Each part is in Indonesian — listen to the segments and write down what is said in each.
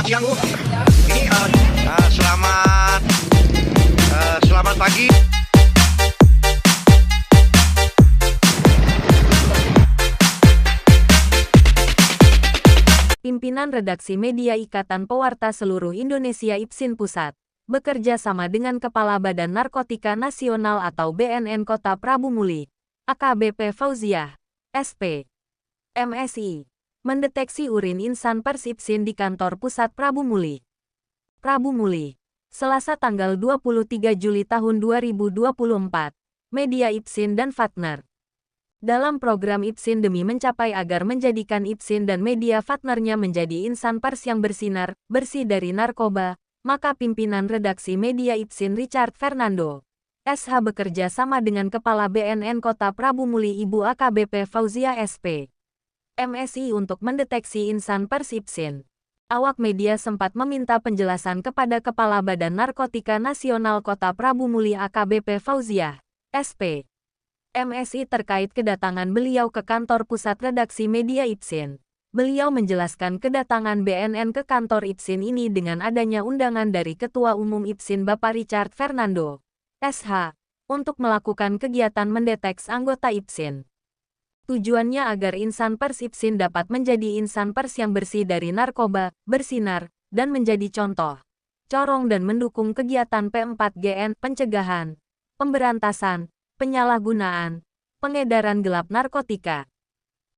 siang Bu. Ini selamat pagi. Pimpinan Redaksi Media Ikatan Pewarta Seluruh Indonesia IPSIN Pusat, bekerja sama dengan Kepala Badan Narkotika Nasional atau BNN Kota Prabu Muli, AKBP Fauziah, SP, MSI, mendeteksi urin insan pers IPSIN di kantor pusat Prabu Muli. Prabu Muli, Selasa tanggal 23 Juli tahun 2024, Media IPSIN dan Fatner. Dalam program IPSIN demi mencapai agar menjadikan IPSIN dan media partnernya menjadi insan pers yang bersinar, bersih dari narkoba, maka pimpinan redaksi media IPSIN Richard Fernando, SH bekerja sama dengan Kepala BNN Kota Prabu Muli Ibu AKBP Fauziah SP, MSI untuk mendeteksi insan pers IPSIN. Awak media sempat meminta penjelasan kepada Kepala Badan Narkotika Nasional Kota Prabu Muli AKBP Fauziah, SP, MSI terkait kedatangan beliau ke kantor pusat redaksi media IPSIN. Beliau menjelaskan kedatangan BNN ke kantor IPSIN ini dengan adanya undangan dari Ketua Umum IPSIN Bapak Richard Fernando, SH, untuk melakukan kegiatan mendeteks anggota IPSIN. Tujuannya agar insan pers IPSIN dapat menjadi insan pers yang bersih dari narkoba, bersinar, dan menjadi contoh, corong dan mendukung kegiatan P4GN, pencegahan, pemberantasan, penyalahgunaan, pengedaran gelap narkotika.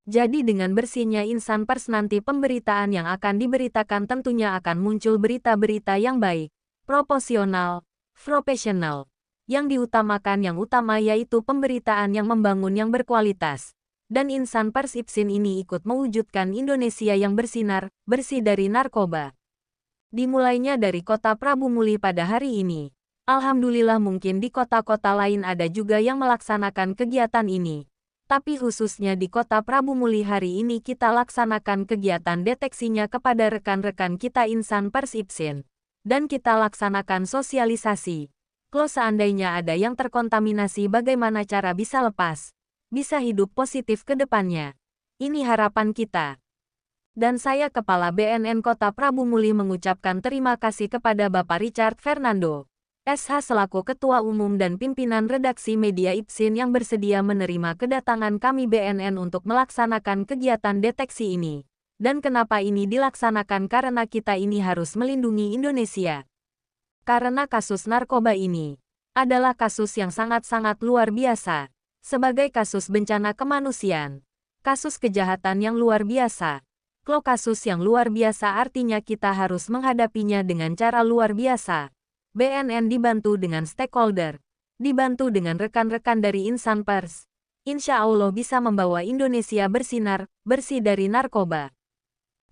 Jadi dengan bersihnya insan pers nanti pemberitaan yang akan diberitakan tentunya akan muncul berita-berita yang baik, proporsional, profesional. Yang diutamakan yang utama yaitu pemberitaan yang membangun yang berkualitas. Dan insan pers IPSIN ini ikut mewujudkan Indonesia yang bersinar, bersih dari narkoba. Dimulainya dari Kota Prabu Muli pada hari ini. Alhamdulillah mungkin di kota-kota lain ada juga yang melaksanakan kegiatan ini. Tapi khususnya di Kota Prabu Muli hari ini kita laksanakan kegiatan deteksinya kepada rekan-rekan kita insan pers IPSIN. Dan kita laksanakan sosialisasi. Kalau seandainya ada yang terkontaminasi bagaimana cara bisa lepas, bisa hidup positif ke depannya. Ini harapan kita. Dan saya Kepala BNN Kota Prabu Muli mengucapkan terima kasih kepada Bapak Richard Fernando, SH selaku Ketua Umum dan Pimpinan Redaksi Media IPSIN yang bersedia menerima kedatangan kami BNN untuk melaksanakan kegiatan deteksi ini. Dan kenapa ini dilaksanakan? Karena kita ini harus melindungi Indonesia. Karena kasus narkoba ini adalah kasus yang sangat-sangat luar biasa. Sebagai kasus bencana kemanusiaan, kasus kejahatan yang luar biasa. Kalau kasus yang luar biasa artinya kita harus menghadapinya dengan cara luar biasa. BNN dibantu dengan stakeholder, dibantu dengan rekan-rekan dari insan pers. Insya Allah bisa membawa Indonesia bersinar, bersih dari narkoba.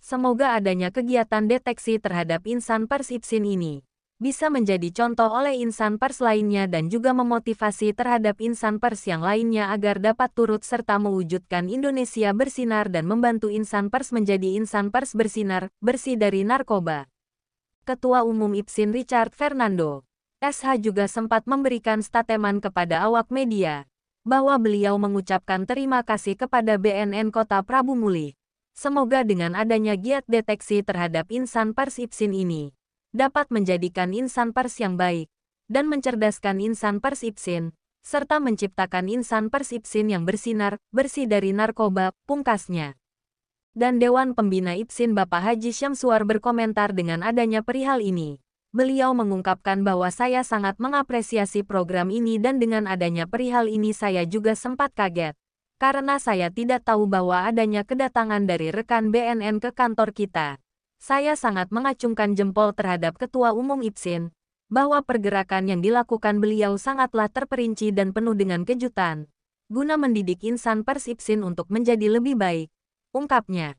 Semoga adanya kegiatan deteksi terhadap insan pers IPSIN ini bisa menjadi contoh oleh insan pers lainnya dan juga memotivasi terhadap insan pers yang lainnya agar dapat turut serta mewujudkan Indonesia bersinar dan membantu insan pers menjadi insan pers bersinar, bersih dari narkoba. Ketua Umum IPSIN Richard Fernando, SH juga sempat memberikan statemen kepada awak media, bahwa beliau mengucapkan terima kasih kepada BNN Kota Prabu Muli. Semoga dengan adanya giat deteksi terhadap insan pers IPSIN ini, dapat menjadikan insan pers yang baik, dan mencerdaskan insan pers IPSIN, serta menciptakan insan pers IPSIN yang bersinar, bersih dari narkoba, pungkasnya. Dan Dewan Pembina IPSIN Bapak Haji Syamsuar berkomentar dengan adanya perihal ini. Beliau mengungkapkan bahwa saya sangat mengapresiasi program ini dan dengan adanya perihal ini saya juga sempat kaget. Karena saya tidak tahu bahwa adanya kedatangan dari rekan BNN ke kantor kita. Saya sangat mengacungkan jempol terhadap Ketua Umum IPSIN, bahwa pergerakan yang dilakukan beliau sangatlah terperinci dan penuh dengan kejutan, guna mendidik insan pers IPSIN untuk menjadi lebih baik. Ungkapnya.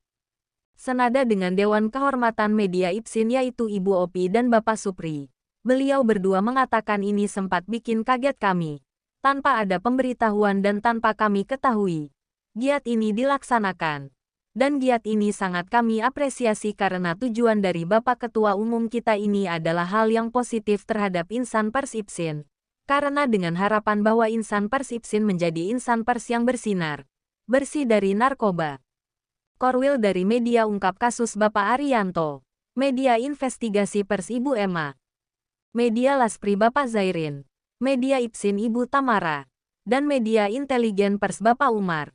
Senada dengan Dewan Kehormatan Media IPSIN yaitu Ibu Opi dan Bapak Supri. Beliau berdua mengatakan ini sempat bikin kaget kami. Tanpa ada pemberitahuan dan tanpa kami ketahui. Giat ini dilaksanakan. Dan giat ini sangat kami apresiasi karena tujuan dari Bapak Ketua Umum kita ini adalah hal yang positif terhadap insan pers IPSIN. Karena dengan harapan bahwa insan pers IPSIN menjadi insan pers yang bersinar, bersih dari narkoba. Korwil dari media ungkap kasus Bapak Arianto. Media Investigasi Pers Ibu Emma, Media Laspri Bapak Zairin, Media Ipsin Ibu Tamara, dan Media Inteligen Pers Bapak Umar.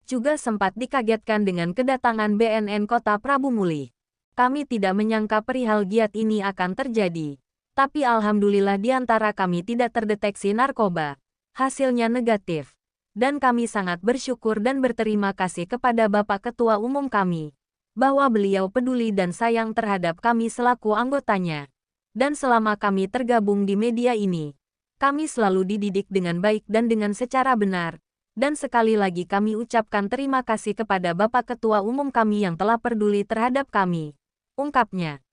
Juga sempat dikagetkan dengan kedatangan BNN Kota Prabu Muli. Kami tidak menyangka perihal giat ini akan terjadi. Tapi alhamdulillah di antara kami tidak terdeteksi narkoba. Hasilnya negatif. Dan kami sangat bersyukur dan berterima kasih kepada Bapak Ketua Umum kami, bahwa beliau peduli dan sayang terhadap kami selaku anggotanya. Dan selama kami tergabung di media ini, kami selalu dididik dengan baik dan dengan secara benar. Dan sekali lagi kami ucapkan terima kasih kepada Bapak Ketua Umum kami yang telah peduli terhadap kami, ungkapnya.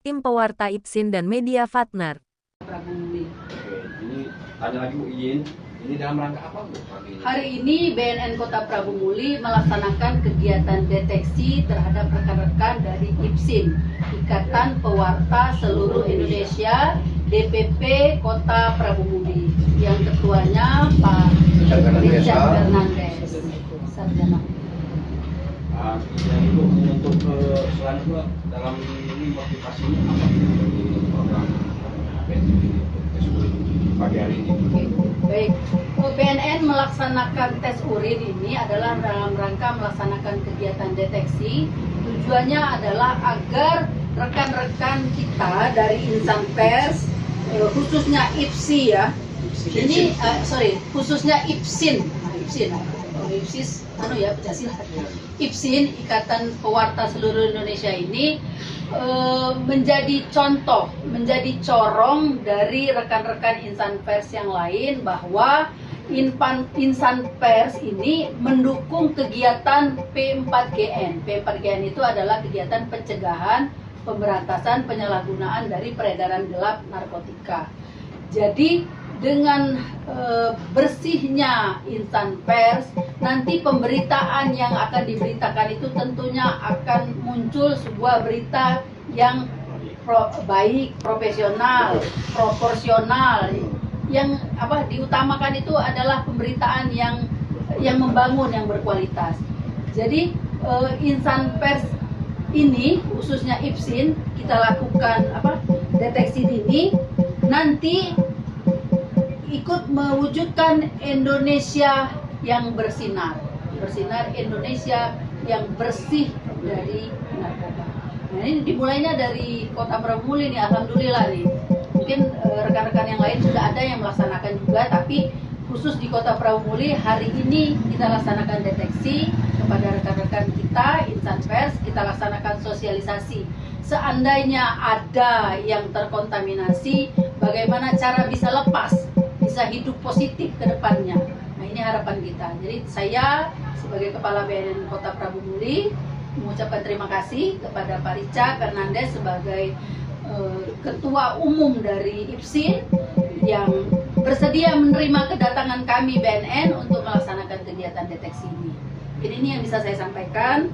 Tim pewarta Ipsin dan Media Fatner. Prabu Muli. Oke, ini ada lagi Bu izin. Ini dalam rangka apa Bu? Hari ini BNN Kota Prabu Muli melaksanakan kegiatan deteksi terhadap rekan-rekan dari Ipsin, Ikatan Pewarta Seluruh Indonesia, DPP Kota Prabu Muli, yang ketuanya Pak Richard Fernandes, Sarjana. Jadi Bu, untuk selanjutnya dalam ini motivasinya apa di program pagi hari ini? Baik, BNN melaksanakan tes urin ini adalah dalam rangka melaksanakan kegiatan deteksi. Tujuannya adalah agar rekan-rekan kita dari insan pers, khususnya IPSI ya, ini khususnya Ipsin, Ipsis, Ipsin, Ikatan Pewarta Seluruh Indonesia ini menjadi contoh, menjadi corong dari rekan-rekan insan pers yang lain bahwa insan pers ini mendukung kegiatan P4GN. P4GN itu adalah kegiatan pencegahan, pemberantasan, penyalahgunaan dari peredaran gelap narkotika. Jadi dengan bersihnya insan pers, nanti pemberitaan yang akan diberitakan itu tentunya akan muncul sebuah berita yang baik, profesional, proporsional. Yang diutamakan itu adalah pemberitaan yang membangun, yang berkualitas. Jadi insan pers ini, khususnya Ipsin, kita lakukan deteksi dini, nanti ikut mewujudkan Indonesia yang bersinar Indonesia yang bersih dari narkoba. Nah, ini dimulainya dari Kota Prabu Muli nih, alhamdulillah nih. Mungkin rekan-rekan yang lain sudah ada yang melaksanakan juga, tapi khusus di Kota Prabu Muli hari ini kita laksanakan deteksi kepada rekan-rekan kita insan pers, kita laksanakan sosialisasi. Seandainya ada yang terkontaminasi, bagaimana cara bisa lepas, bisa hidup positif ke depannya. Nah, ini harapan kita. Jadi saya sebagai Kepala BNN Kota Prabu Muli mengucapkan terima kasih kepada Pak Richard Fernandes sebagai Ketua Umum dari Ipsin yang bersedia menerima kedatangan kami BNN untuk melaksanakan kegiatan deteksi ini. Ini yang bisa saya sampaikan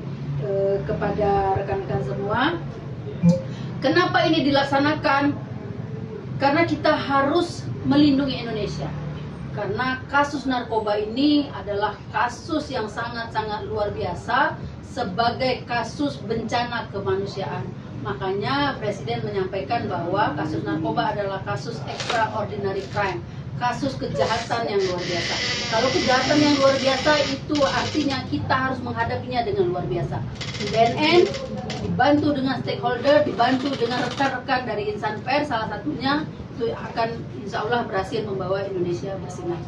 kepada rekan-rekan semua. Kenapa ini dilaksanakan? Karena kita harus melindungi Indonesia. Karena kasus narkoba ini adalah kasus yang sangat-sangat luar biasa sebagai kasus bencana kemanusiaan. Makanya Presiden menyampaikan bahwa kasus narkoba adalah kasus extraordinary crime, kasus kejahatan yang luar biasa. Kalau kejahatan yang luar biasa itu artinya kita harus menghadapinya dengan luar biasa. BNN dibantu dengan stakeholder, dibantu dengan rekan-rekan dari insan pers, salah satunya itu akan insya Allah berhasil membawa Indonesia bersinar.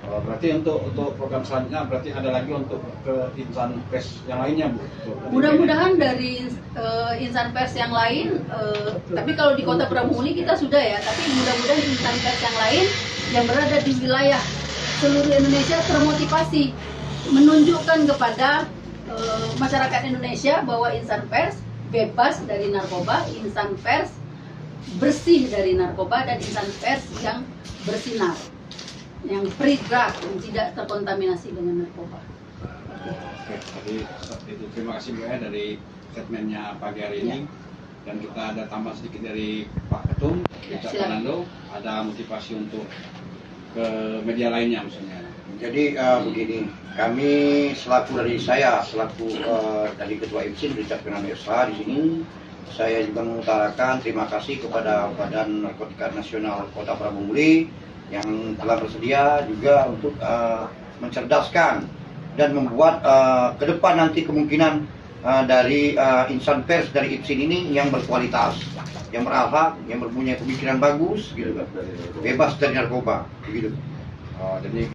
Berarti untuk program selanjutnya berarti ada lagi untuk ke insan pers yang lainnya Bu? Mudah-mudahan dari insan pers yang lain, tapi kalau di Kota Prabu Muli kita sudah ya, tapi mudah-mudahan insan pers yang lain yang berada di wilayah seluruh Indonesia termotivasi menunjukkan kepada masyarakat Indonesia bahwa insan pers bebas dari narkoba, insan pers bersih dari narkoba, dan insan pers yang bersinar, yang free drug, yang tidak terkontaminasi dengan narkoba. Oke, tadi itu terima kasih Bu ya dari statementnya pagi hari ini. Dan kita ada tambah sedikit dari Pak Ketum, Richard Fernando, ada motivasi untuk ke media lainnya misalnya. Jadi begini, kami selaku dari Ketua IPSIN Richard Fernando SH di sini, saya juga mengutarakan terima kasih kepada Badan Narkotika Nasional Kota Prabu Muli yang telah bersedia juga untuk mencerdaskan dan membuat ke depan nanti kemungkinan dari insan pers dari IPSIN ini yang berkualitas, yang berakhlak, yang mempunyai pemikiran bagus, gitu kan, bebas dari narkoba, begitu. Jadi